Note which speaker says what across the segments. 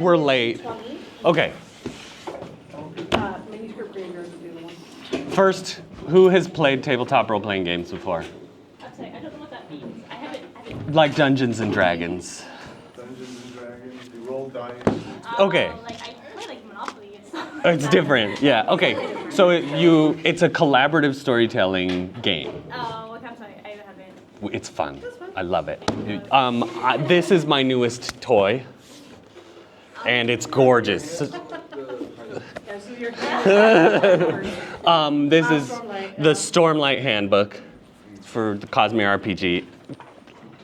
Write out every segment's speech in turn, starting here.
Speaker 1: We're late.
Speaker 2: 20.
Speaker 1: Okay.
Speaker 2: Manuscript graveyard would be the one.
Speaker 1: First, who has played tabletop role-playing games before?
Speaker 3: I'm sorry, I don't know what that means. I haven't.
Speaker 1: Like Dungeons and Dragons.
Speaker 4: Dungeons and Dragons, you roll dice.
Speaker 1: Okay.
Speaker 3: Like I play like Monopoly. It's not.
Speaker 1: It's different. Yeah. Okay. So it's a collaborative storytelling game.
Speaker 3: Oh, okay, I'm sorry. I haven't.
Speaker 1: It's fun. I love it. This is my newest toy, and it's gorgeous.
Speaker 2: Yeah, so you're
Speaker 1: This is
Speaker 2: Stormlight,
Speaker 1: the Stormlight Handbook for the Cosmere RPG.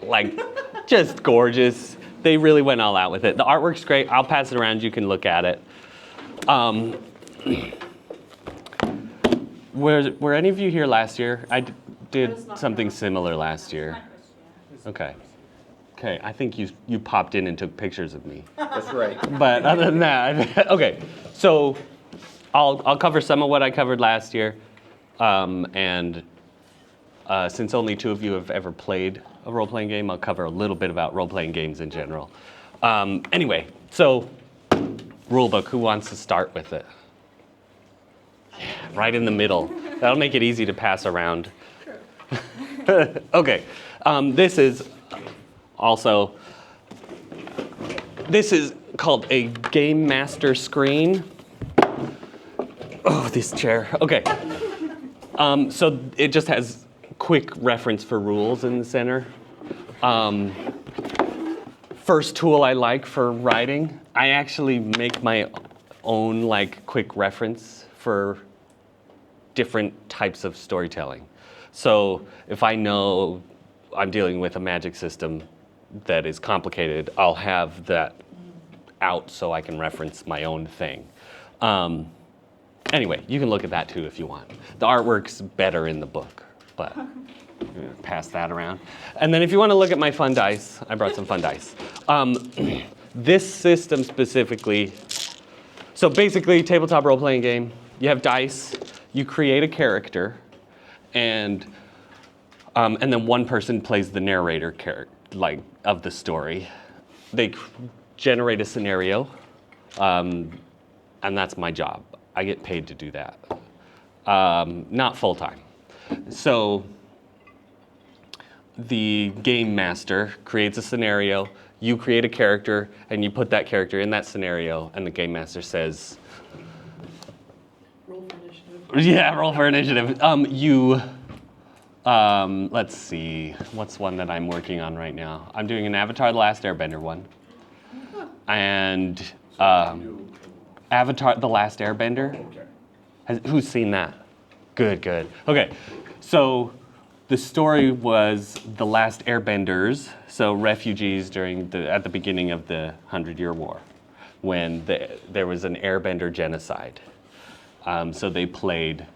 Speaker 1: Like, just gorgeous. They really went all out with it. The artwork's great. I'll pass it around. You can look at it. Were any of you here last year? I did something similar last year. Okay. Okay, I think you popped in and took pictures of me.
Speaker 4: That's right.
Speaker 1: But other than that, okay. So I'll cover some of what I covered last year. And since only 2 of you have ever played a role-playing game, I'll cover a little bit about role-playing games in general. Anyway, so rulebook, who wants to start with it? Yeah, right in the middle. That'll make it easy to pass around. Okay, this is called a Game Master screen. Oh, this chair. Okay. So it just has quick reference for rules in the center. First tool I like for writing, I actually make my own like quick reference for different types of storytelling. So if I know I'm dealing with a magic system that is complicated, I'll have that out so I can reference my own thing. Anyway, you can look at that too if you want. The artwork's better in the book, but pass that around. And then if you want to look at my fun dice, I brought some fun dice. This system specifically, so basically tabletop role-playing game, you have dice, you create a character, and then one person plays the narrator of the story. They generate a scenario, and that's my job. I get paid to do that, not full time. So the game master creates a scenario, you create a character, and you put that character in that scenario, and the game master says,
Speaker 2: roll for initiative.
Speaker 1: yeah, roll for initiative. Let's see, what's one that I'm working on right now? I'm doing an Avatar: The Last Airbender one. And Avatar: The Last Airbender? Who's seen that? Good, good. Okay, so the story was the last airbenders, so refugees at the beginning of the 100-Year War, when there was an airbender genocide. So they played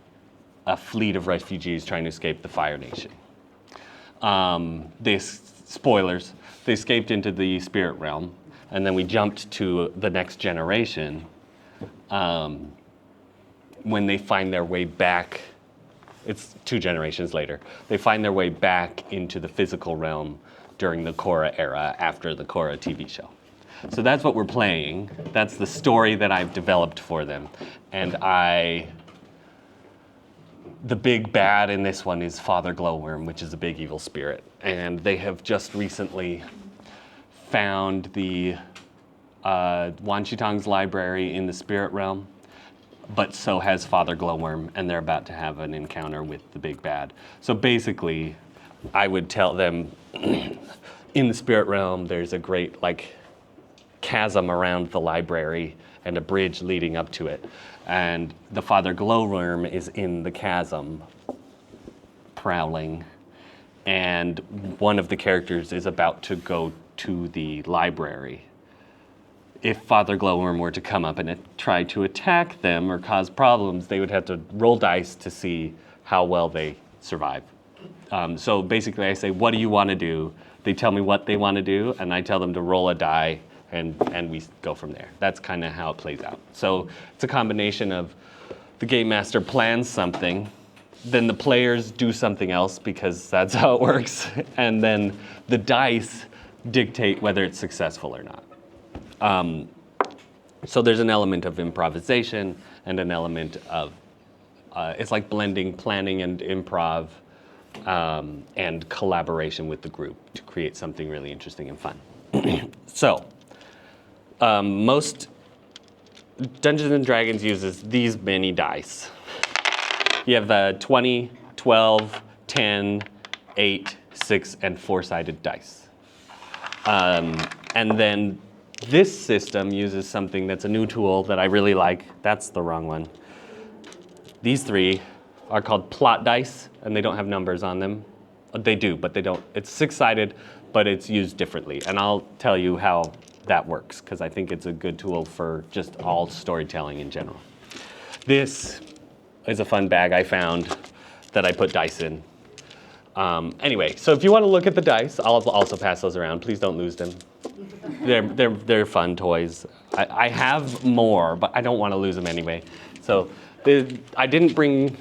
Speaker 1: a fleet of refugees trying to escape the Fire Nation. Spoilers, they escaped into the spirit realm, and then we jumped to the next generation when they find their way back. It's 2 generations later. They find their way back into the physical realm during the Korra era, after the Korra TV show. So that's what we're playing. That's the story that I've developed for them. And the big bad in this one is Father Glowworm, which is a big evil spirit. And they have just recently found the Wan Chitang's library in the spirit realm, but so has Father Glowworm, and they're about to have an encounter with the big bad. So basically, I would tell them, in the spirit realm, there's a great chasm around the library and a bridge leading up to it. And the Father Glowworm is in the chasm, prowling, and one of the characters is about to go to the library. If Father Glowworm were to come up and try to attack them or cause problems, they would have to roll dice to see how well they survive. So basically I say, what do you want to do? They tell me what they want to do, and I tell them to roll a die, and we go from there. That's kind of how it plays out. So it's a combination of the game master plans something, then the players do something else because that's how it works, and then the dice dictate whether it's successful or not. So there's an element of improvisation and an element of, it's like blending planning and improv and collaboration with the group to create something really interesting and fun. So most Dungeons and Dragons uses these many dice. You have the 20, 12, 10, 8, 6, and 4-sided dice. And then this system uses something that's a new tool that I really like. That's the wrong one. These 3 are called plot dice, and they don't have numbers on them. They do, but they don't. It's 6-sided, but it's used differently. And I'll tell you how that works, because I think it's a good tool for just all storytelling in general. This is a fun bag I found that I put dice in. Anyway, so if you want to look at the dice, I'll also pass those around. Please don't lose them. They're fun toys. I have more, but I don't want to lose them anyway. So I didn't bring.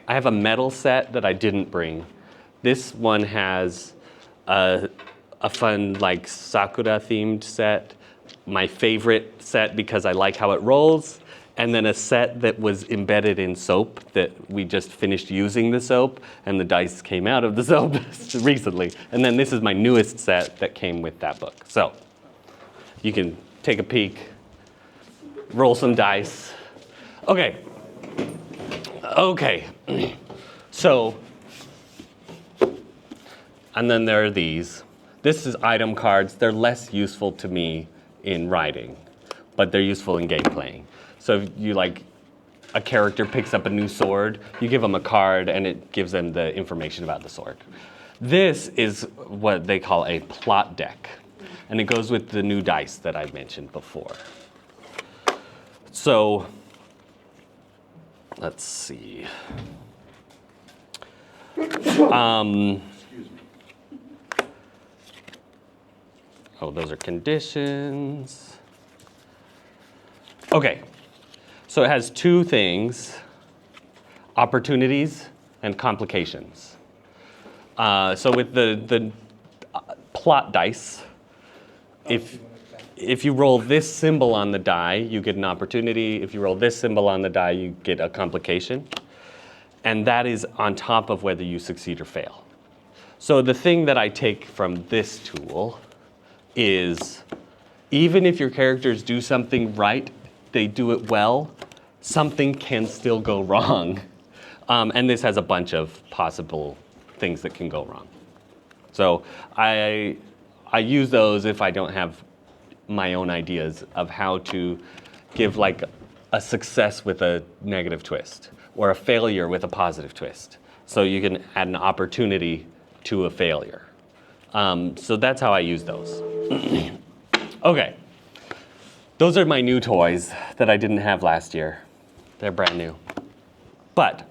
Speaker 1: I have a metal set that I didn't bring. This one has a fun like Sakura themed set. My favorite set because I like how it rolls. And then a set that was embedded in soap that we just finished using the soap, and the dice came out of the soap recently. And then this is my newest set that came with that book. So you can take a peek, roll some dice. Okay. So, and then there are these. This is item cards. They're less useful to me in writing, but they're useful in game playing. So if you like, a character picks up a new sword, you give them a card and it gives them the information about the sword. This is what they call a plot deck, and it goes with the new dice that I mentioned before. So, let's see. Oh, those are conditions. Okay. So it has 2 things, opportunities and complications. So with the plot dice, if you roll this symbol on the die, you get an opportunity. If you roll this symbol on the die, you get a complication. And that is on top of whether you succeed or fail. So the thing that I take from this tool is even if your characters do something right, they do it well, something can still go wrong. And this has a bunch of possible things that can go wrong. So I use those if I don't have my own ideas of how to give like a success with a negative twist or a failure with a positive twist. So you can add an opportunity to a failure. So that's how I use those. Okay. Those are my new toys that I didn't have last year. They're brand new. But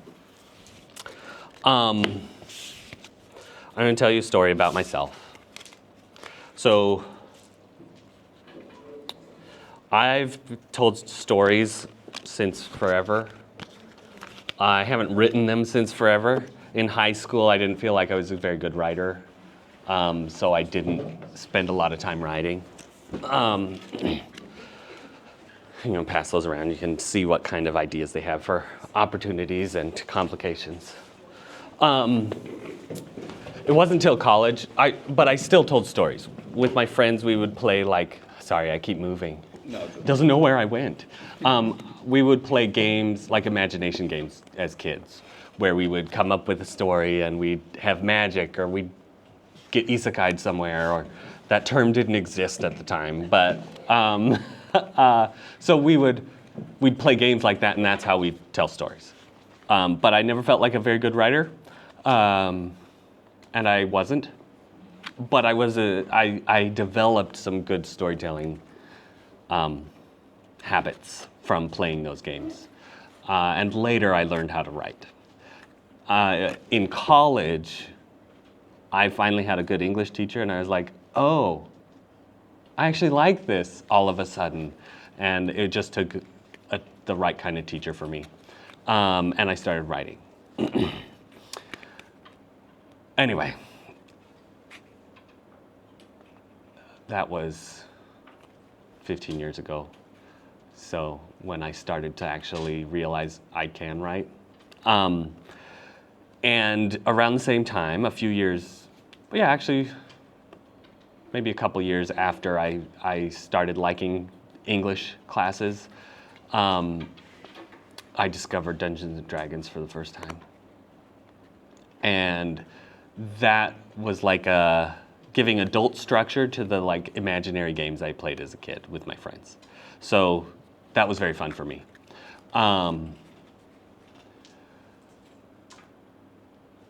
Speaker 1: I'm going to tell you a story about myself. So I've told stories since forever. I haven't written them since forever. In high school, I didn't feel like I was a very good writer, so I didn't spend a lot of time writing. Pass those around. You can see what kind of ideas they have for opportunities and complications. It wasn't until college, but I still told stories. With my friends, we would play sorry, I keep moving.
Speaker 5: No.
Speaker 1: Doesn't know where I went. We would play games, like imagination games as kids, where we would come up with a story and we'd have magic or we'd get isekai'd somewhere, or that term didn't exist at the time, but so we'd play games like that, and that's how we tell stories. But I never felt like a very good writer, and I wasn't. But I developed some good storytelling habits from playing those games, and later I learned how to write. In college, I finally had a good English teacher, and I was like, oh, I actually like this all of a sudden. And it just took the right kind of teacher for me. And I started writing. Anyway, that was 15 years ago. So when I started to actually realize I can write. And around the same time, a few years, actually, maybe a couple years after I started liking English classes, I discovered Dungeons and Dragons for the first time. And that was like giving adult structure to the like imaginary games I played as a kid with my friends. So that was very fun for me.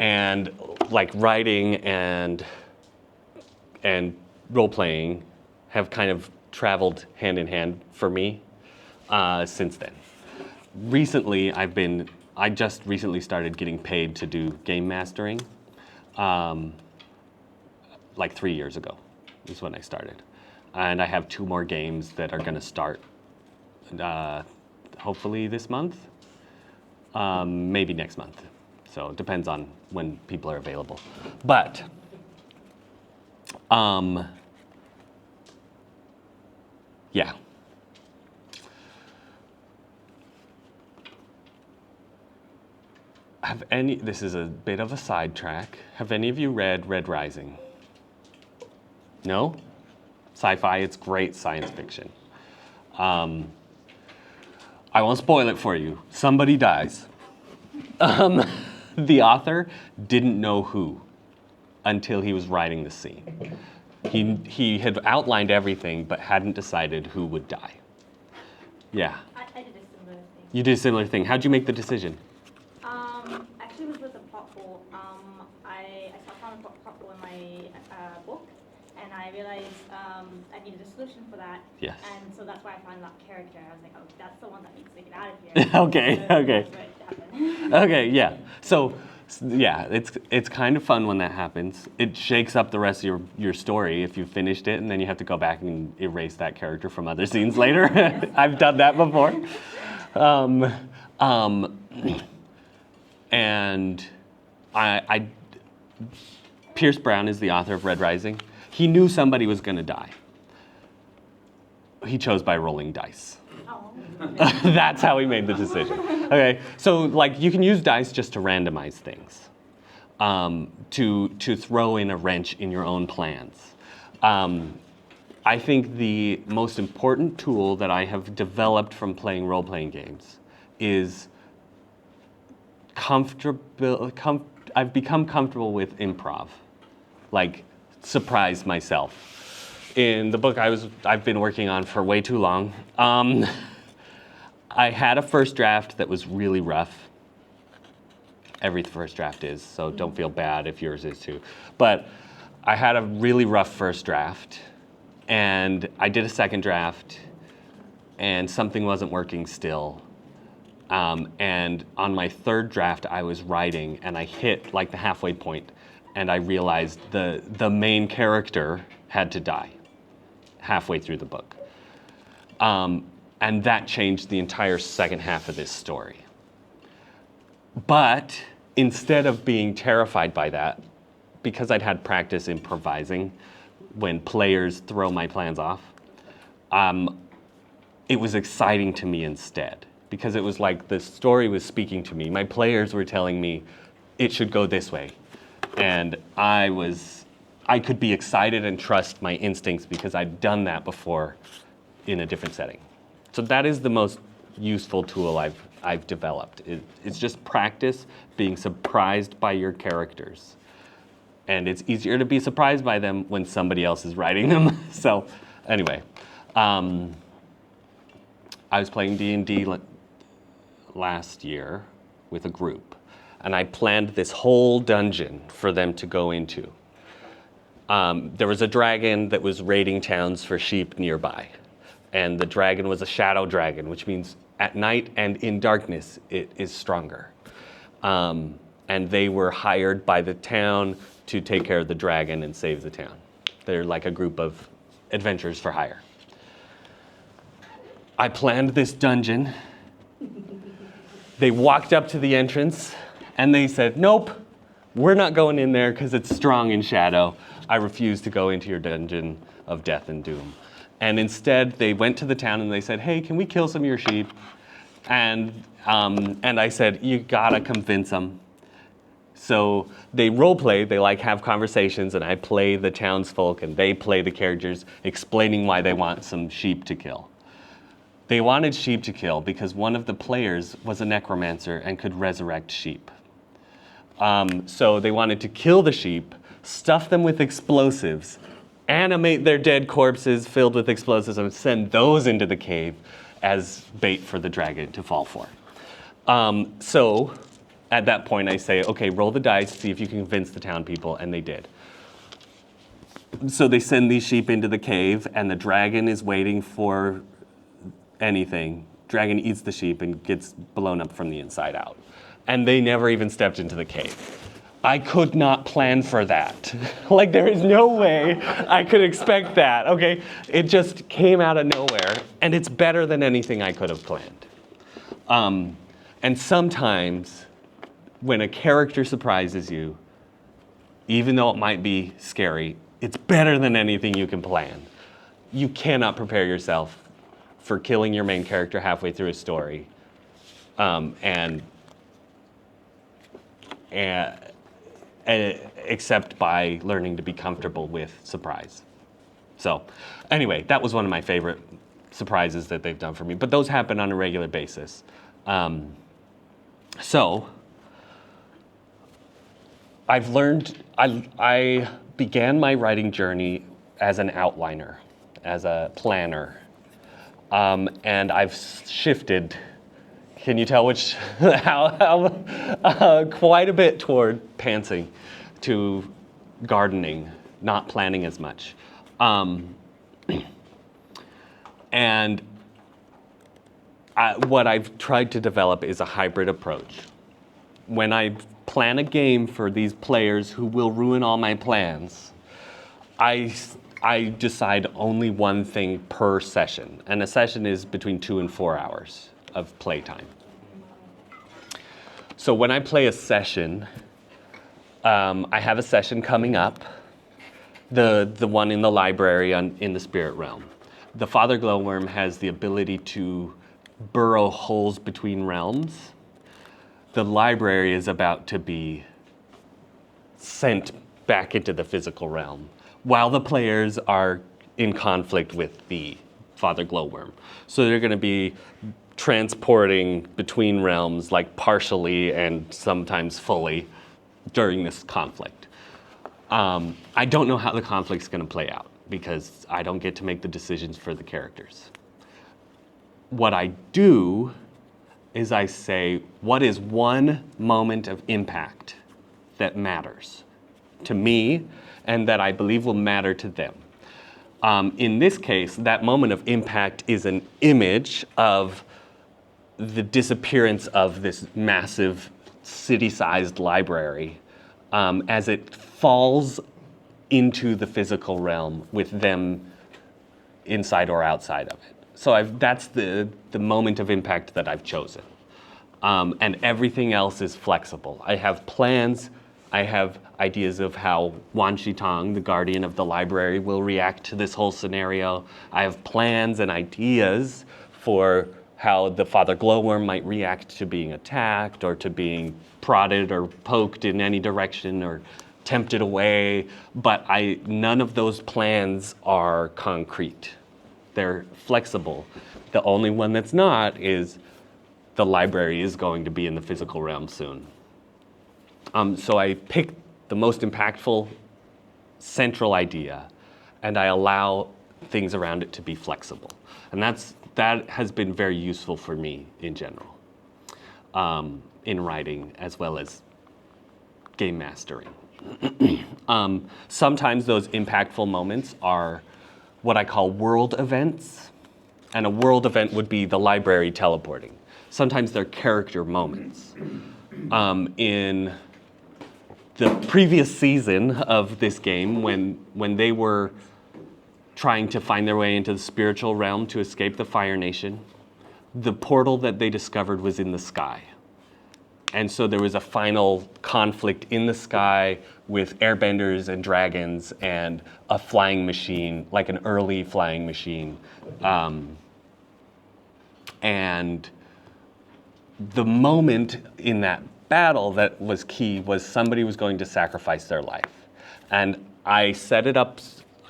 Speaker 1: And like writing and role playing have kind of traveled hand in hand for me since then. Recently, I just recently started getting paid to do game mastering. Like 3 years ago is when I started. And I have 2 more games that are gonna start hopefully this month, maybe next month. So it depends on when people are available. But yeah. This is a bit of a sidetrack. Have any of you read Red Rising? No? Sci-fi, it's great science fiction. I won't spoil it for you. Somebody dies. The author didn't know who until he was writing the scene. He had outlined everything, but hadn't decided who would die. Yeah.
Speaker 3: I did a similar thing.
Speaker 1: You did a similar thing. How'd you make the decision?
Speaker 3: Actually, it was with a plot hole. I found a plot hole in my book, and I realized I needed a solution for that.
Speaker 1: Yes.
Speaker 3: And so that's why I found that character. I was like, oh, that's the one that needs to get out of here.
Speaker 1: Okay,
Speaker 3: So
Speaker 1: okay.
Speaker 3: that's what happened.
Speaker 1: Okay, yeah. So, yeah, it's kind of fun when that happens. It shakes up the rest of your story if you finished it, and then you have to go back and erase that character from other scenes later. I've done that before. And Pierce Brown is the author of Red Rising. He knew somebody was going to die. He chose by rolling dice.
Speaker 3: Oh.
Speaker 1: That's how he made the decision. Okay, so like you can use dice just to randomize things, to throw in a wrench in your own plans. I think the most important tool that I have developed from playing role-playing games is I've become comfortable with improv, like surprise myself. In the book I've been working on for way too long, I had a first draft that was really rough. Every first draft is, so don't feel bad if yours is too. But I had a really rough first draft, and I did a second draft, and something wasn't working still. And on my third draft, I was writing, and I hit like the halfway point, and I realized the main character had to die halfway through the book. And that changed the entire second half of this story. But instead of being terrified by that, because I'd had practice improvising when players throw my plans off, it was exciting to me instead. Because it was like the story was speaking to me. My players were telling me it should go this way. And I could be excited and trust my instincts because I'd done that before in a different setting. So that is the most useful tool I've developed. It's just practice being surprised by your characters. And it's easier to be surprised by them when somebody else is writing them. So anyway, I was playing D&D last year with a group, and I planned this whole dungeon for them to go into. There was a dragon that was raiding towns for sheep nearby, and the dragon was a shadow dragon, which means at night and in darkness it is stronger. And they were hired by the town to take care of the dragon and save the town. They're like a group of adventurers for hire. I planned this dungeon. They walked up to the entrance and they said, nope, we're not going in there because it's strong in shadow. I refuse to go into your dungeon of death and doom. And instead, they went to the town and they said, hey, can we kill some of your sheep? And I said, you gotta convince them. So they role play, they like have conversations, and I play the townsfolk and they play the characters explaining why they want some sheep to kill. They wanted sheep to kill because one of the players was a necromancer and could resurrect sheep. So they wanted to kill the sheep, stuff them with explosives, animate their dead corpses filled with explosives, and send those into the cave as bait for the dragon to fall for. So at that point, I say, okay, roll the dice, see if you can convince the town people, and they did. So they send these sheep into the cave, and the dragon is waiting for anything. Dragon eats the sheep and gets blown up from the inside out. And they never even stepped into the cave. I could not plan for that. Like, there is no way I could expect that, okay? It just came out of nowhere, and it's better than anything I could have planned. And sometimes, when a character surprises you, even though it might be scary, it's better than anything you can plan. You cannot prepare yourself for killing your main character halfway through a story, except by learning to be comfortable with surprise. So anyway, that was one of my favorite surprises that they've done for me, but those happen on a regular basis. So I've learned, I began my writing journey as an outliner, as a planner, and I've shifted, can you tell which, quite a bit toward pantsing, to gardening, not planning as much. What I've tried to develop is a hybrid approach. When I plan a game for these players who will ruin all my plans, I decide only one thing per session. And a session is between 2 and 4 hours of playtime. So when I play a session, I have a session coming up, the one in the library in the spirit realm. The Father Glowworm has the ability to burrow holes between realms. The library is about to be sent back into the physical realm while the players are in conflict with the Father Glowworm. So they're going to be transporting between realms, like partially and sometimes fully, during this conflict. I don't know how the conflict's going to play out because I don't get to make the decisions for the characters. What I do is I say, what is one moment of impact that matters to me and that I believe will matter to them? In this case, that moment of impact is an image of the disappearance of this massive city-sized library as it falls into the physical realm with them inside or outside of it. So that's the moment of impact that I've chosen. And everything else is flexible. I have plans, I have ideas of how Wan Shitong, the guardian of the library, will react to this whole scenario. I have plans and ideas for how the Father Glowworm might react to being attacked or to being prodded or poked in any direction or tempted away, but none of those plans are concrete. They're flexible. The only one that's not is the library is going to be in the physical realm soon. So I pick the most impactful central idea and I allow things around it to be flexible. And that has been very useful for me in general, in writing as well as game mastering. Sometimes those impactful moments are what I call world events, and a world event would be the library teleporting. Sometimes they're character moments. In the previous season of this game, when they were trying to find their way into the spiritual realm to escape the Fire Nation, the portal that they discovered was in the sky. And so there was a final conflict in the sky with airbenders and dragons and a flying machine, like an early flying machine. And the moment in that battle that was key was somebody was going to sacrifice their life. And I set it up,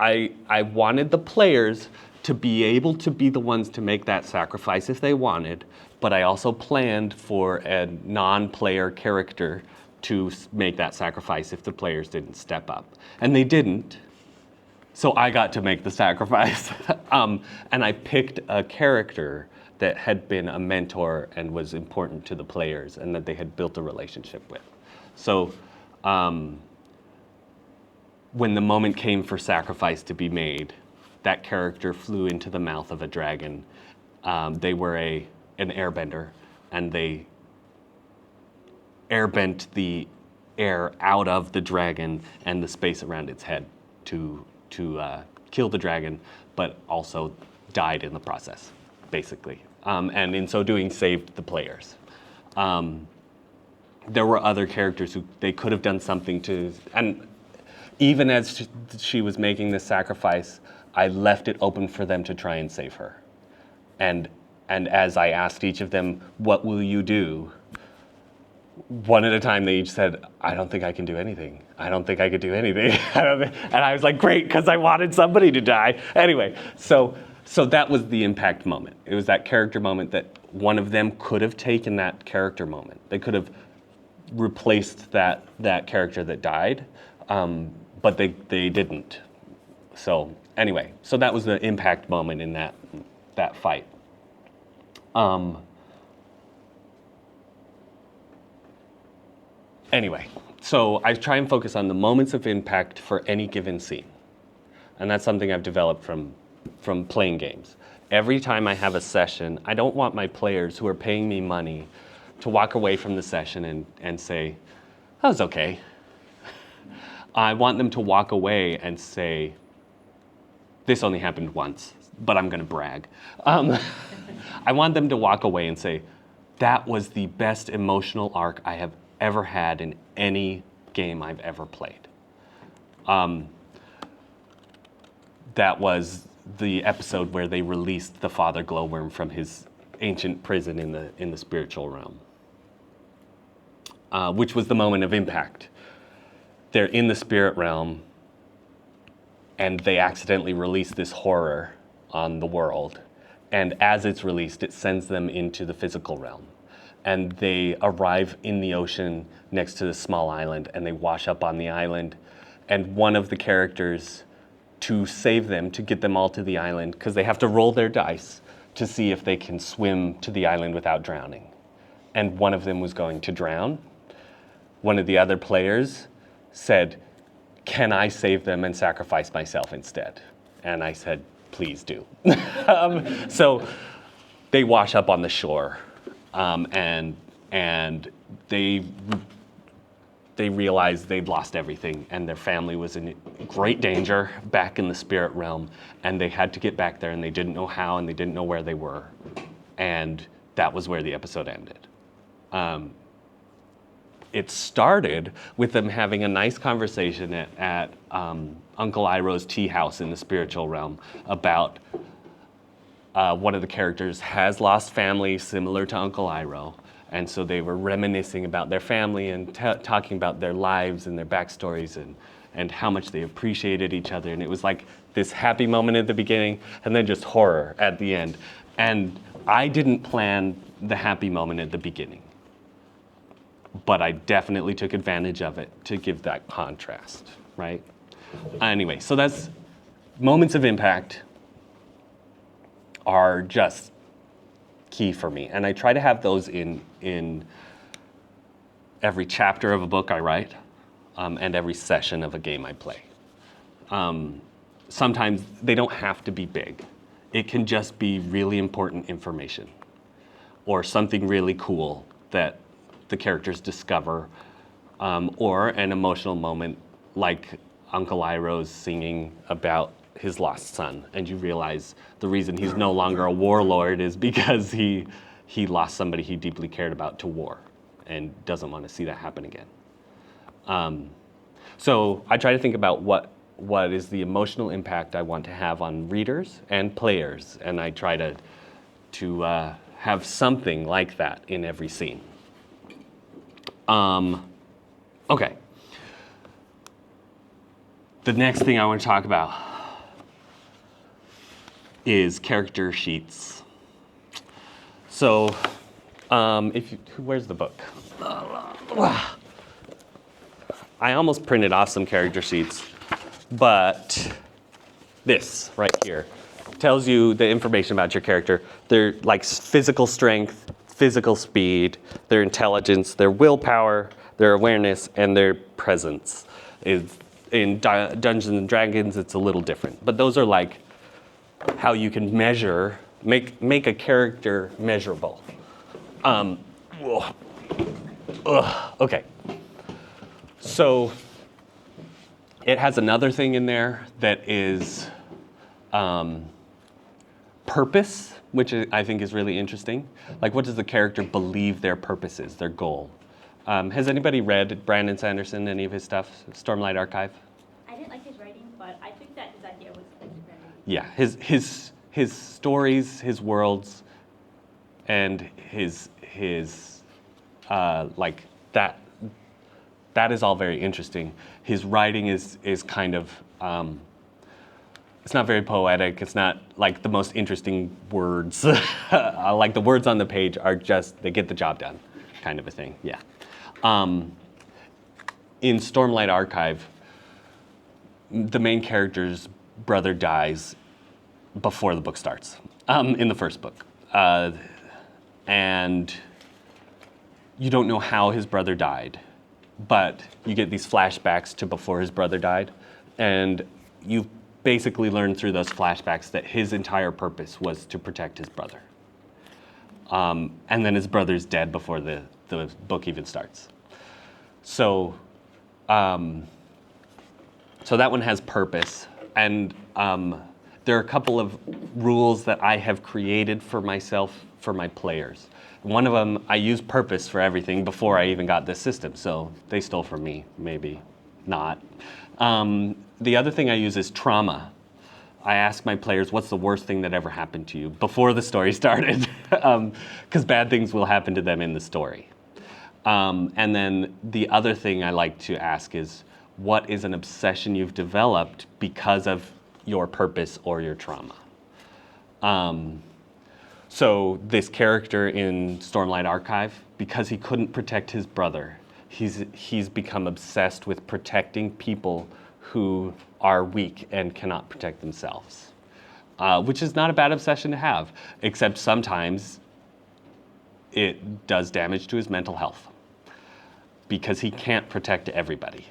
Speaker 1: I wanted the players to be able to be the ones to make that sacrifice if they wanted, but I also planned for a non-player character to make that sacrifice if the players didn't step up. And they didn't, so I got to make the sacrifice. And I picked a character that had been a mentor and was important to the players and that they had built a relationship with. So when the moment came for sacrifice to be made, that character flew into the mouth of a dragon. They were an airbender, and they airbent the air out of the dragon and the space around its head to kill the dragon, but also died in the process, basically. And in so doing, saved the players. There were other characters who they could have done something to, and even as she was making this sacrifice, I left it open for them to try and save her. And as I asked each of them, what will you do? One at a time, they each said, I don't think I can do anything. I don't think I could do anything. And I was like, great, because I wanted somebody to die. Anyway, so that was the impact moment. It was that character moment that one of them could have taken that character moment. They could have replaced that character that died, but they didn't. So anyway, so that was the impact moment in that fight. Anyway, so I try and focus on the moments of impact for any given scene. And that's something I've developed from playing games. Every time I have a session, I don't want my players who are paying me money to walk away from the session and say, that was okay. I want them to walk away and say, this only happened once, but I'm gonna brag. I want them to walk away and say, that was the best emotional arc I have ever had in any game I've ever played. That was the episode where they released the Father Glowworm from his ancient prison in the spiritual realm, which was the moment of impact. They're in the spirit realm, and they accidentally release this horror on the world. And as it's released, it sends them into the physical realm. And they arrive in the ocean next to this small island, and they wash up on the island. And one of the characters, to save them, to get them all to the island, because they have to roll their dice to see if they can swim to the island without drowning. And one of them was going to drown. One of the other players said, can I save them and sacrifice myself instead? And I said, please do. So they wash up on the shore, and they realized they'd lost everything, and their family was in great danger back in the spirit realm, and they had to get back there, and they didn't know how, and they didn't know where they were. And that was where the episode ended. It started with them having a nice conversation at Uncle Iroh's tea house in the spiritual realm about one of the characters has lost family similar to Uncle Iroh. And so they were reminiscing about their family and talking about their lives and their backstories and how much they appreciated each other. And it was like this happy moment at the beginning and then just horror at the end. And I didn't plan the happy moment at the beginning, but I definitely took advantage of it to give that contrast, right? Anyway, so that's moments of impact are just key for me. And I try to have those in every chapter of a book I write, and every session of a game I play. Sometimes they don't have to be big. It can just be really important information or something really cool that the characters discover, or an emotional moment like Uncle Iroh's singing about his lost son, and you realize the reason he's no longer a warlord is because he lost somebody he deeply cared about to war, and doesn't want to see that happen again. So I try to think about what is the emotional impact I want to have on readers and players, and I try to have something like that in every scene. Okay. The next thing I want to talk about is character sheets. So, where's the book? I almost printed off some character sheets, but this right here tells you the information about your character. Their like physical strength, physical speed, their intelligence, their willpower, their awareness, and their presence. In Dungeons and Dragons, it's a little different, but those are like how you can measure, make a character measurable. Okay. So it has another thing in there that is purpose, which I think is really interesting. Like, what does the character believe their purpose is, their goal? Has anybody read Brandon Sanderson, any of his stuff, Stormlight Archive?
Speaker 3: I didn't like his writing, but I think that his idea was very
Speaker 1: Yeah, his stories, his worlds, and his like that is all very interesting. His writing is kind of it's not very poetic. It's not like the most interesting words. Like the words on the page are just, they get the job done, kind of a thing. Yeah. In Stormlight Archive, the main character's brother dies before the book starts, in the first book. And you don't know how his brother died, but you get these flashbacks to before his brother died, and you basically learn through those flashbacks that his entire purpose was to protect his brother. And then his brother's dead before the book even starts. So, so that one has purpose, and there are a couple of rules that I have created for myself, for my players. One of them, I use purpose for everything before I even got this system, so they stole from me, maybe not. The other thing I use is trauma. I ask my players, what's the worst thing that ever happened to you before the story started? Because bad things will happen to them in the story. And then the other thing I like to ask is, what is an obsession you've developed because of your purpose or your trauma? So this character in Stormlight Archive, because he couldn't protect his brother, he's become obsessed with protecting people who are weak and cannot protect themselves, which is not a bad obsession to have, except sometimes it does damage to his mental health because he can't protect everybody.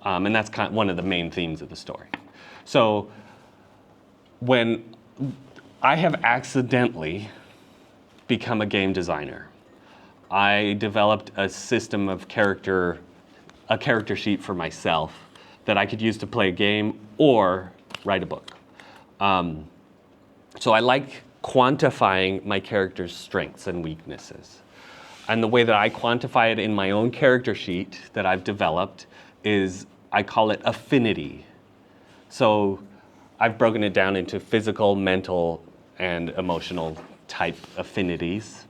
Speaker 1: And that's kind of one of the main themes of the story. So when I have accidentally become a game designer, I developed a system of a character sheet for myself that I could use to play a game or write a book. So I like quantifying my character's strengths and weaknesses. And the way that I quantify it in my own character sheet that I've developed is I call it affinity. So I've broken it down into physical, mental, and emotional type affinities.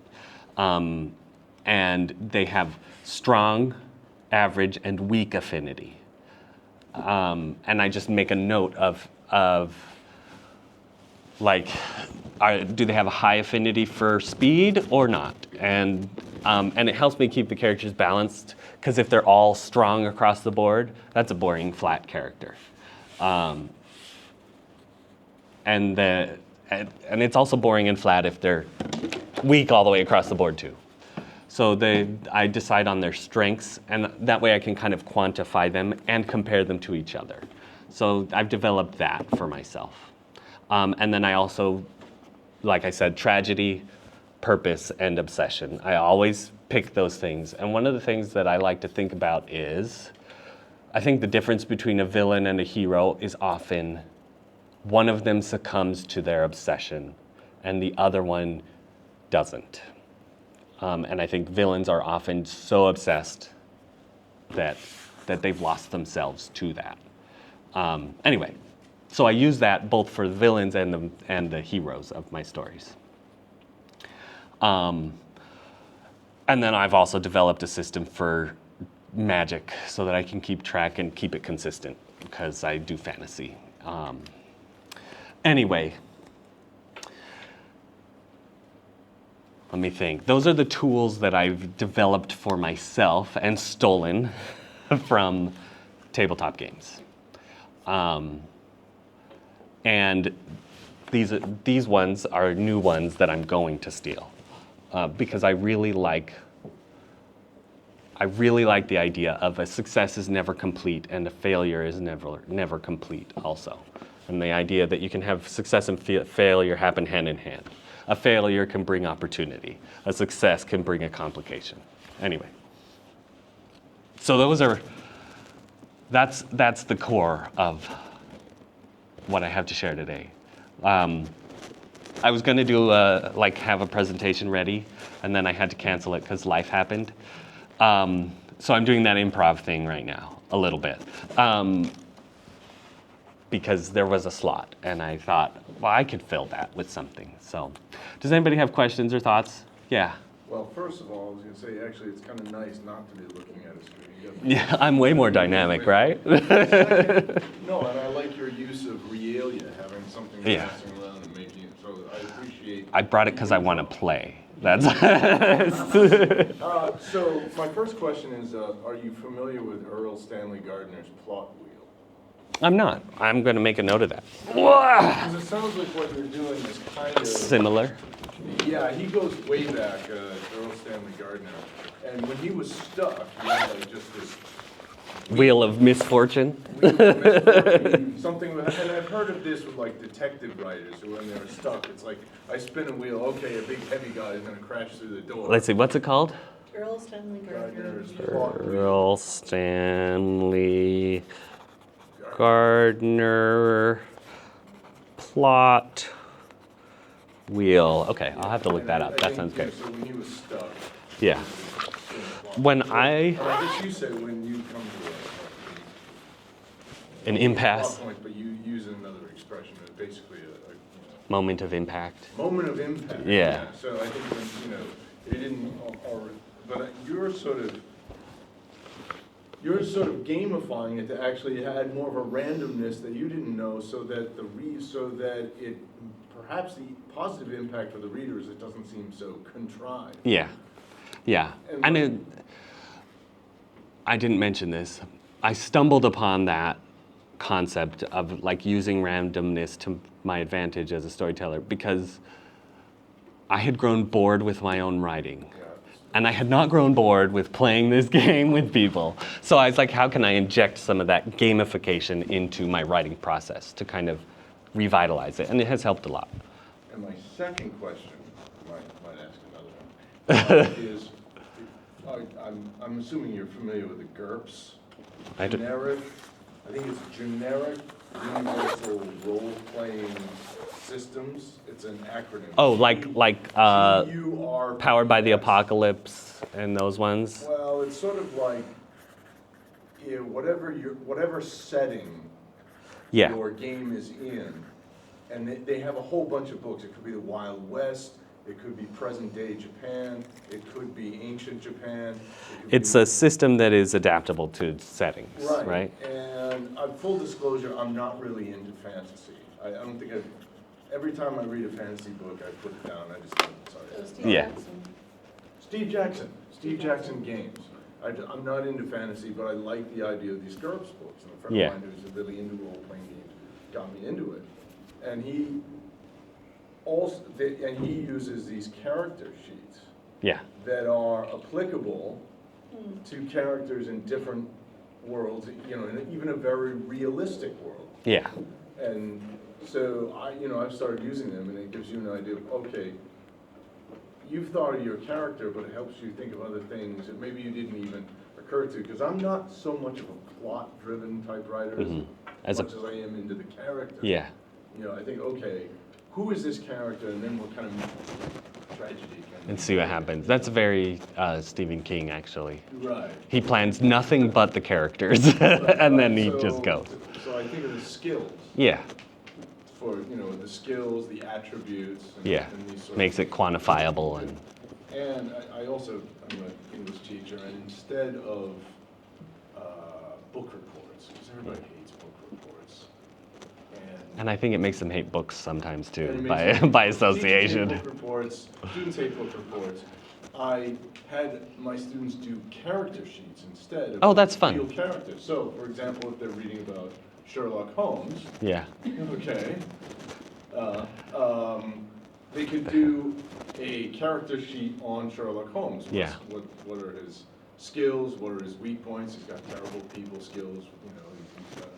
Speaker 1: And they have strong, average, and weak affinity. And I just make a note of like, do they have a high affinity for speed or not? And it helps me keep the characters balanced, because if they're all strong across the board, that's a boring, flat character. And it's also boring and flat if they're weak all the way across the board too. So I decide on their strengths, and that way I can kind of quantify them and compare them to each other. So I've developed that for myself. And then I also, like I said, tragedy, purpose, and obsession. I always pick those things. And one of the things that I like to think about is, I think the difference between a villain and a hero is often one of them succumbs to their obsession and the other one doesn't. And I think villains are often so obsessed that they've lost themselves to that. Anyway, so I use that both for the villains and the heroes of my stories. And then I've also developed a system for magic so that I can keep track and keep it consistent because I do fantasy. Anyway, let me think. Those are the tools that I've developed for myself and stolen from tabletop games. And these ones are new ones that I'm going to steal because I really like the idea of a success is never complete and a failure is never complete also. And the idea that you can have success and failure happen hand in hand. A failure can bring opportunity. A success can bring a complication. Anyway, so that's the core of what I have to share today. I was going to do have a presentation ready, and then I had to cancel it because life happened. So I'm doing that improv thing right now, a little bit, because there was a slot, and I thought, well, I could fill that with something. So, does anybody have questions or thoughts? Yeah.
Speaker 4: Well, first of all, I was going to say, actually, it's kind of nice not to be looking at a screen.
Speaker 1: Yeah, I'm way more dynamic, right?
Speaker 4: No, and I like your use of realia, having something
Speaker 1: Yeah.
Speaker 4: passing around and making it, so I appreciate.
Speaker 1: I brought it because I want to play. That's.
Speaker 4: So my first question is, are you familiar with Earl Stanley Gardner's plot wheel?
Speaker 1: I'm not. I'm going to make a note of that.
Speaker 4: Because it sounds like what you're doing is kind of
Speaker 1: Similar.
Speaker 4: Yeah, he goes way back, Earl Stanley Gardner, and when he was stuck, he had like just this
Speaker 1: Wheel of misfortune.
Speaker 4: wheel of misfortune, something. And I've heard of this with like detective writers, who when they're stuck, it's like I spin a wheel. Okay, a big heavy guy is going to crash through the door.
Speaker 1: Let's see. What's it called?
Speaker 2: Earl Stanley Gardner.
Speaker 4: Gardner's plot wheel.
Speaker 1: Earl Stanley Gardner plot wheel. Okay, I'll have to look that up. That sounds good.
Speaker 4: So when he was stuck.
Speaker 1: Yeah. When I
Speaker 4: guess you say when you come to
Speaker 1: an impasse,
Speaker 4: plot point, but you use another expression. It's basically a
Speaker 1: moment of impact.
Speaker 4: moment of impact.
Speaker 1: Yeah.
Speaker 4: So I think when it didn't, but you're sort of gamifying it to actually add more of a randomness that you didn't know, so that it perhaps the positive impact for the reader is it doesn't seem so contrived.
Speaker 1: Yeah. Yeah.
Speaker 4: And
Speaker 1: I mean, I didn't mention this. I stumbled upon that concept of like using randomness to my advantage as a storyteller because I had grown bored with my own writing.
Speaker 4: Yeah.
Speaker 1: And I had not grown bored with playing this game with people. So I was like, how can I inject some of that gamification into my writing process to kind of revitalize it? And it has helped a lot.
Speaker 4: And my second question, might ask another one, is I'm assuming you're familiar with the GURPS.
Speaker 1: I do-
Speaker 4: I think it's generic universal role-playing systems. It's an acronym.
Speaker 1: Oh, like
Speaker 4: GURPS.
Speaker 1: Powered by the Apocalypse and those ones?
Speaker 4: Well, it's sort of like whatever setting
Speaker 1: Yeah.
Speaker 4: your game is in, and they have a whole bunch of books. It could be the Wild West, it could be present-day Japan, it could be ancient Japan.
Speaker 1: It's a system that is adaptable to settings, right?
Speaker 4: And full disclosure, I'm not really into fantasy. I don't think every time I read a fantasy book, I put it down. I just don't, sorry.
Speaker 2: Steve
Speaker 1: Yeah.
Speaker 2: Jackson.
Speaker 4: Steve Jackson games. I'm not into fantasy, but I like the idea of these GURPS books. And a friend
Speaker 1: Yeah.
Speaker 4: of mine who's really into role-playing games got me into it. And he uses these character sheets
Speaker 1: Yeah.
Speaker 4: that are applicable to characters in different worlds, in even a very realistic world.
Speaker 1: Yeah.
Speaker 4: And so I've started using them, and it gives you an idea of, okay, you've thought of your character, but it helps you think of other things that maybe you didn't even occur to. Because I'm not so much of a plot-driven type writer as much as I am into the character.
Speaker 1: Yeah.
Speaker 4: I think, okay, who is this character, and then what kind of tragedy can
Speaker 1: and see what happens. That's very Stephen King, actually.
Speaker 4: Right.
Speaker 1: He plans nothing but the characters, and then he just goes.
Speaker 4: So I think of the skills.
Speaker 1: Yeah,
Speaker 4: For, the skills, the attributes.
Speaker 1: yeah.
Speaker 4: And these sort
Speaker 1: Makes
Speaker 4: of
Speaker 1: it quantifiable and.
Speaker 4: And I'm an English teacher, and instead of book reports, because everybody hates book reports.
Speaker 1: And I think it makes them hate books sometimes
Speaker 4: and
Speaker 1: too,
Speaker 4: it makes
Speaker 1: by
Speaker 4: them-
Speaker 1: by
Speaker 4: teachers
Speaker 1: association.
Speaker 4: hate book reports, students hate book reports. I had my students do character sheets instead of
Speaker 1: Oh, that's fun.
Speaker 4: real characters. So, for example, if they're reading about Sherlock Holmes,
Speaker 1: Yeah,
Speaker 4: okay, they could do a character sheet on Sherlock Holmes.
Speaker 1: Yeah.
Speaker 4: What are his skills? What are his weak points? He's got terrible people skills. He's got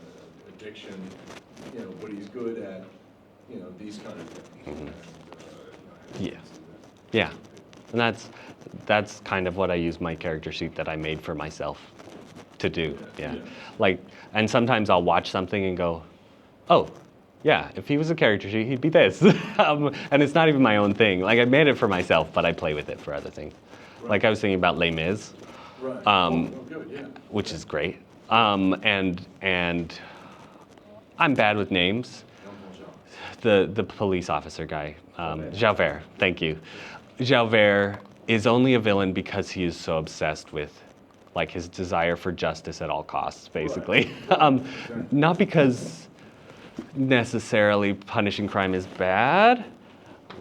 Speaker 4: addiction. What he's good at. These kind of things. And,
Speaker 1: Yeah. yeah. And that's kind of what I use my character sheet that I made for myself to do. Yeah. Like, and sometimes I'll watch something and go, oh, yeah, if he was a character sheet, he'd be this. And it's not even my own thing. Like, I made it for myself, but I play with it for other things.
Speaker 4: Right.
Speaker 1: Like I was thinking about Les Mis,
Speaker 4: Right. Good. Yeah.
Speaker 1: which is great. And I'm bad with names. The police officer guy, Javert, thank you. Javert is only a villain because he is so obsessed with like his desire for justice at all costs, basically. Not because necessarily punishing crime is bad,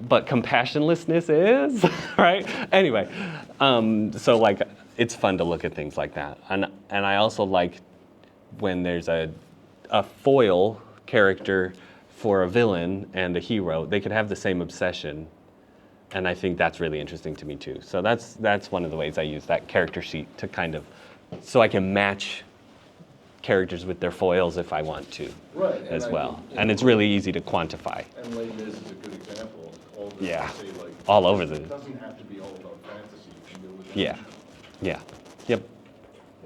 Speaker 1: but compassionlessness is, right? Anyway, so like it's fun to look at things like that. And I also like when there's a foil character for a villain and a hero, they could have the same obsession. And I think that's really interesting to me too. So that's one of the ways I use that character sheet to kind of, so I can match characters with their foils if I want to,
Speaker 4: Right.
Speaker 1: as well. And it's really easy to quantify.
Speaker 4: And Les Mis is a good example. All this
Speaker 1: Yeah.
Speaker 4: to say, like,
Speaker 1: All over
Speaker 4: It doesn't have to be all about fantasy. You can do with
Speaker 1: Yeah.
Speaker 4: anything.
Speaker 1: Yeah. Yep.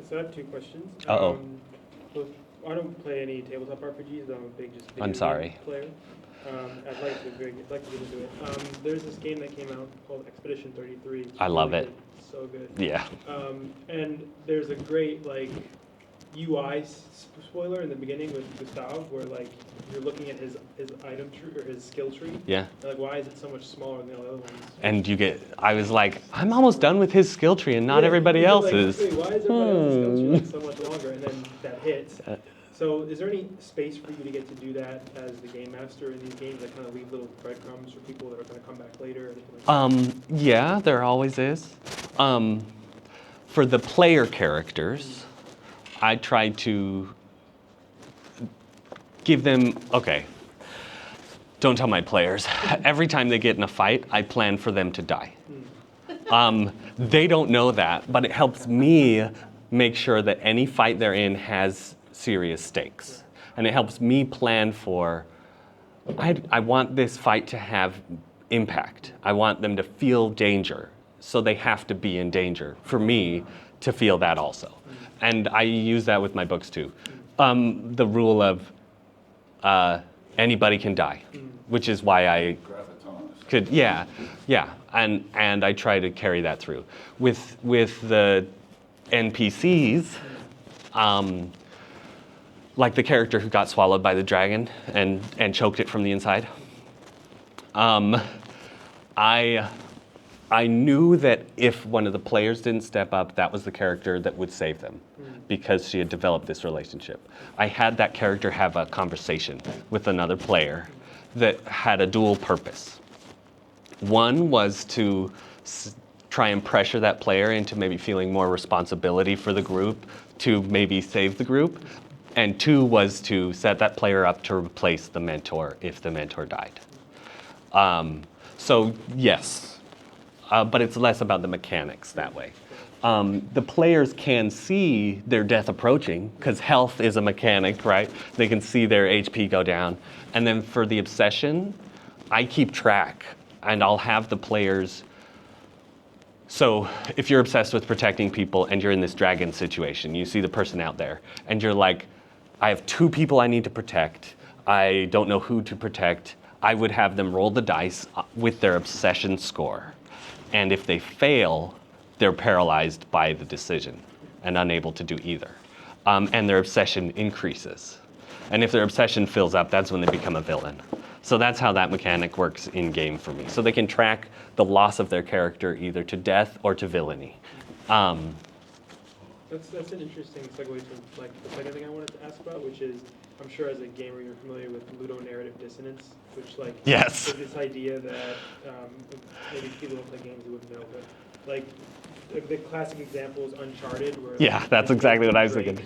Speaker 5: So I have two questions.
Speaker 1: Uh-oh.
Speaker 5: So I don't play any tabletop RPGs. I'm a big just video
Speaker 1: I'm
Speaker 5: game
Speaker 1: sorry.
Speaker 5: player. I'd like to get into it. There's this game that came out called Expedition 33. It's
Speaker 1: I love
Speaker 5: really
Speaker 1: it.
Speaker 5: good. So good.
Speaker 1: Yeah.
Speaker 5: And there's a great UI spoiler in the beginning with Gustav, where you're looking at his item tree or his skill tree.
Speaker 1: Yeah.
Speaker 5: And, why is it so much smaller than the other ones?
Speaker 1: And I was like, I'm almost done with his skill tree and not everybody
Speaker 5: you're like,
Speaker 1: else's.
Speaker 5: Wait, why is everybody else's skill tree so much longer? And then that hits. So is there any space for you to get to do that as the game master in these games, kind of leave little breadcrumbs for people that are going to come back later? Or anything like that?
Speaker 1: Yeah, there always is. For the player characters, I try to give them, okay, don't tell my players. Every time they get in a fight, I plan for them to die. They don't know that, but it helps me make sure that any fight they're in has serious stakes. And it helps me plan for, I want this fight to have impact. I want them to feel danger, so they have to be in danger for me to feel that also. And I use that with my books too. The rule of anybody can die, which is why I could, yeah, and I try to carry that through. With the NPCs, like the character who got swallowed by the dragon and choked it from the inside, I knew that if one of the players didn't step up, that was the character that would save them because she had developed this relationship. I had that character have a conversation with another player that had a dual purpose. One was to try and pressure that player into maybe feeling more responsibility for the group to maybe save the group. And two was to set that player up to replace the mentor if the mentor died. So yes, but it's less about the mechanics that way. The players can see their death approaching because health is a mechanic, right? They can see their HP go down. And then for the obsession, I keep track and I'll have the players. So if you're obsessed with protecting people and you're in this dragon situation, you see the person out there and you're like, I have 2 people I need to protect. I don't know who to protect. I would have them roll the dice with their obsession score. And if they fail, they're paralyzed by the decision and unable to do either. And their obsession increases. And if their obsession fills up, that's when they become a villain. So that's how that mechanic works in game for me. So they can track the loss of their character either to death or to villainy.
Speaker 5: That's an interesting segue to like the second thing I wanted to ask about, which is I'm sure as a gamer you're familiar with ludonarrative dissonance, which like
Speaker 1: Yes.
Speaker 5: is this idea that maybe people don't play games who wouldn't know, but like the classic example is Uncharted, where
Speaker 1: Yeah, that's exactly what I was thinking.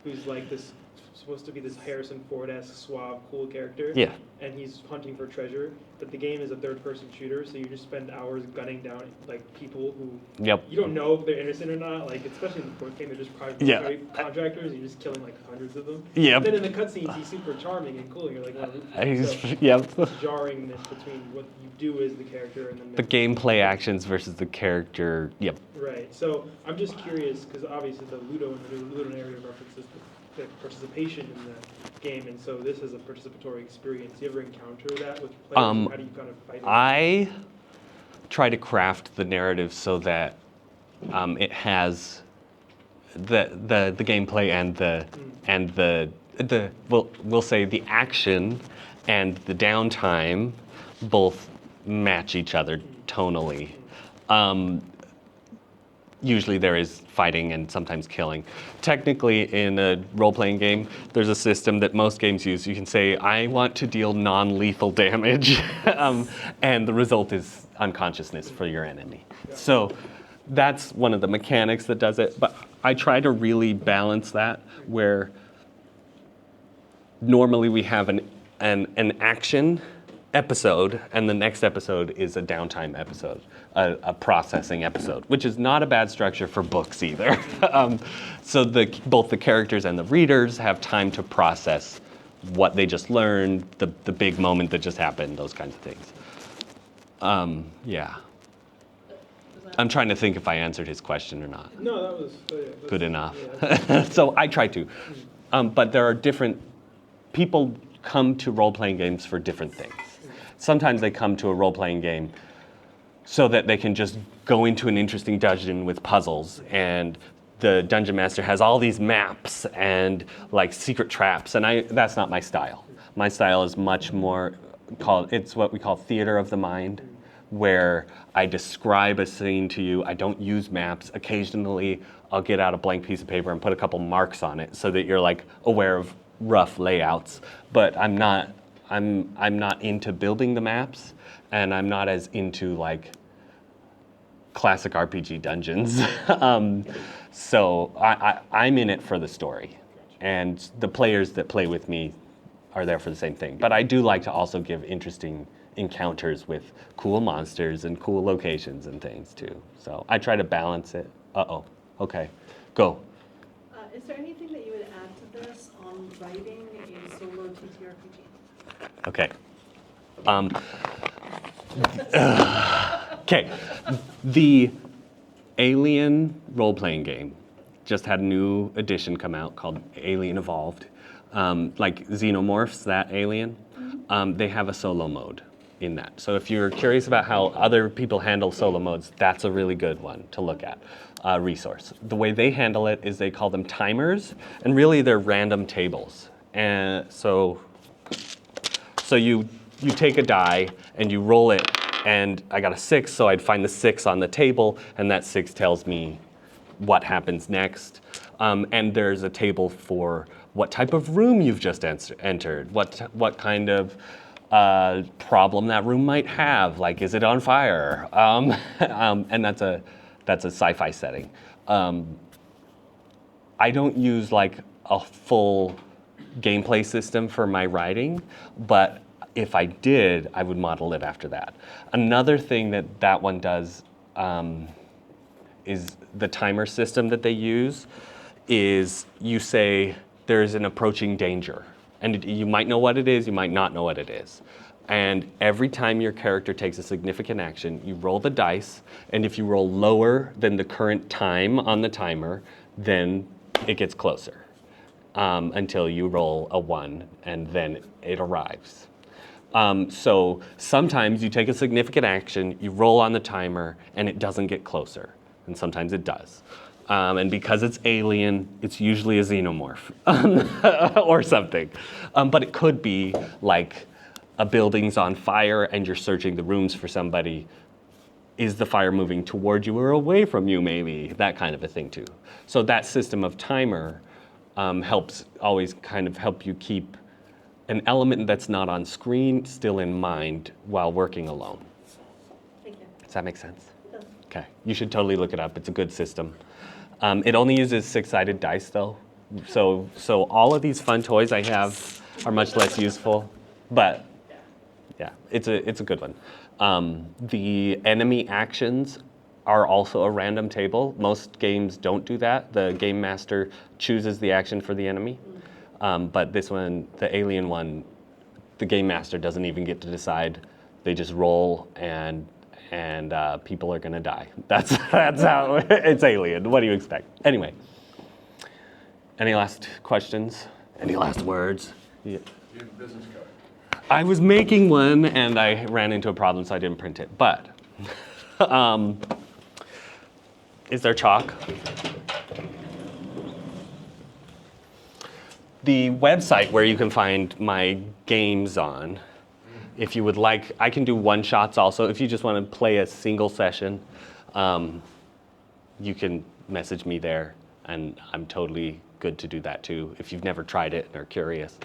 Speaker 5: Who's like this supposed to be this Harrison Ford-esque, suave, cool character.
Speaker 1: Yeah.
Speaker 5: And he's hunting for treasure, but the game is a third-person shooter, so you just spend hours gunning down like people who you don't know if they're innocent or not. Like especially in the fourth game, they're just private military contractors. And you're just killing like hundreds of them.
Speaker 1: Yeah.
Speaker 5: Then in the cutscenes, he's super charming and cool. And you're like, well, so
Speaker 1: Yep.
Speaker 5: this jarringness between what you do as the character and then
Speaker 1: The gameplay actions versus the character. Yep.
Speaker 5: Right. So I'm just curious because obviously the Ludo and the ludonarrative references the participation in the game, and so this is a participatory experience. Do you ever encounter that with players? How do you kind of fight it?
Speaker 1: I try to craft the narrative so that it has the gameplay and the we'll say the action and the downtime both match each other tonally. Usually there is fighting and sometimes killing. Technically, in a role-playing game, there's a system that most games use. You can say, I want to deal non-lethal damage, and the result is unconsciousness for your enemy. So that's one of the mechanics that does it, but I try to really balance that, where normally we have an action episode, and the next episode is a downtime episode, a processing episode, which is not a bad structure for books either. So both the characters and the readers have time to process what they just learned, the big moment that just happened, those kinds of things. Yeah. I'm trying to think if I answered his question or not.
Speaker 5: No, that was
Speaker 1: Good enough.
Speaker 5: Yeah,
Speaker 1: So I try to. But there are different, people come to role-playing games for different things. Sometimes they come to a role-playing game so that they can just go into an interesting dungeon with puzzles, and the dungeon master has all these maps and like secret traps, and that's not my style. My style is much more it's what we call theater of the mind, where I describe a scene to you. I don't use maps. Occasionally, I'll get out a blank piece of paper and put a couple marks on it so that you're like aware of rough layouts, but I'm not into building the maps, and I'm not as into like classic RPG dungeons. So I'm in it for the story, and the players that play with me are there for the same thing. But I do like to also give interesting encounters with cool monsters and cool locations and things too. So I try to balance it. Okay, go.
Speaker 2: Is there anything that you would add to this on writing a solo TTRPG?
Speaker 1: Okay. Okay. The Alien role-playing game just had a new edition come out called Alien Evolved. Like Xenomorphs, that alien, they have a solo mode in that. So if you're curious about how other people handle solo modes, that's a really good one to look at. Resource. The way they handle it is they call them timers, and really they're random tables. And so you take a die and you roll it, and I got a 6, so I'd find the 6 on the table, and that 6 tells me what happens next. And there's a table for what type of room you've just entered, what kind of problem that room might have, like is it on fire? And that's a sci-fi setting. I don't use like a full gameplay system for my writing, but if I did, I would model it after that. Another thing that one does is the timer system that they use is you say there's an approaching danger. And you might know what it is, you might not know what it is. And every time your character takes a significant action, you roll the dice, and if you roll lower than the current time on the timer, then it gets closer until you roll a 1, and then it arrives. So sometimes you take a significant action, you roll on the timer, and it doesn't get closer. And sometimes it does. And because it's alien, it's usually a xenomorph or something. But it could be like a building's on fire and you're searching the rooms for somebody. Is the fire moving toward you or away from you, maybe? That kind of a thing, too. So that system of timer helps always kind of help you keep an element that's not on screen still in mind while working alone.
Speaker 2: Thank you.
Speaker 1: Does that make sense?
Speaker 2: It does.
Speaker 1: Okay, you should totally look it up. It's a good system. It only uses 6-sided dice, though. So all of these fun toys I have are much less useful, but yeah, it's a good one. The enemy actions are also a random table. Most games don't do that. The game master chooses the action for the enemy. But this one, the alien one, the game master doesn't even get to decide. They just roll and people are gonna die. That's how it's alien. What do you expect? Anyway, any last questions? Any last words? Yeah.
Speaker 4: You have a business card.
Speaker 1: I was making one and I ran into a problem, so I didn't print it. But is there chalk? The website where you can find my games on, if you would like, I can do one-shots also. If you just want to play a single session, you can message me there, and I'm totally good to do that too, if you've never tried it and are curious.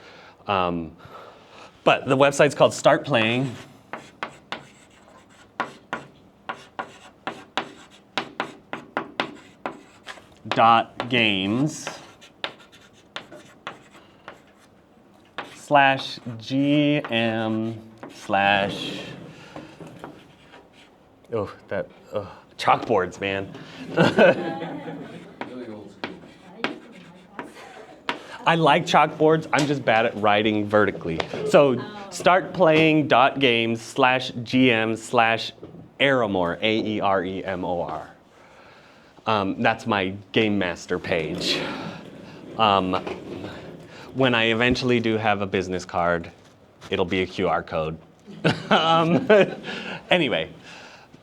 Speaker 1: But the website's called startplaying.games/GM/ chalkboards, man.
Speaker 4: Really old school.
Speaker 1: I like chalkboards, I'm just bad at writing vertically. So startplaying.games/GM/aeremor, AEREMOR. That's my game master page. When I eventually do have a business card, it'll be a QR code. Anyway,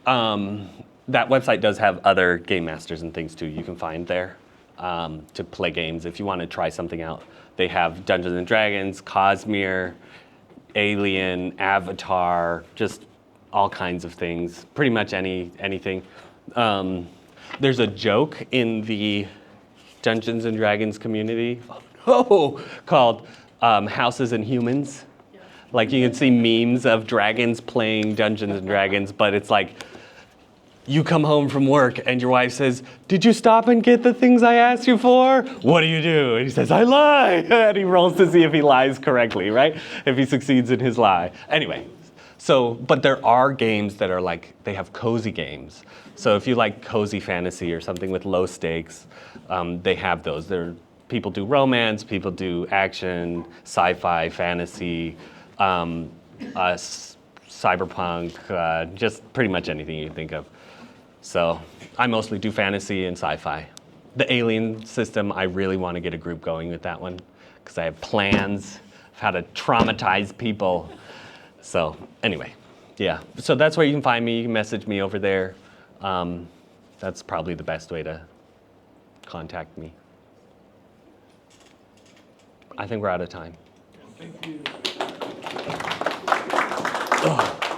Speaker 1: that website does have other game masters and things too you can find there to play games if you want to try something out. They have Dungeons and Dragons, Cosmere, Alien, Avatar, just all kinds of things, pretty much anything. There's a joke in the Dungeons and Dragons community called Houses and Humans. Like you can see memes of dragons playing Dungeons and Dragons, but it's like you come home from work and your wife says, "Did you stop and get the things I asked you for?" "What do you do?" And he says, "I lie." And he rolls to see if he lies correctly, right? If he succeeds in his lie. Anyway, but there are games that are like, they have cozy games. So if you like cozy fantasy or something with low stakes, they have those. People do romance, people do action, sci-fi, fantasy, cyberpunk, just pretty much anything you can think of. So I mostly do fantasy and sci-fi. The alien system, I really want to get a group going with that one because I have plans of how to traumatize people. So anyway, yeah. So that's where you can find me. You can message me over there. That's probably the best way to contact me. I think we're out of time.
Speaker 4: Thank you.
Speaker 1: Oh.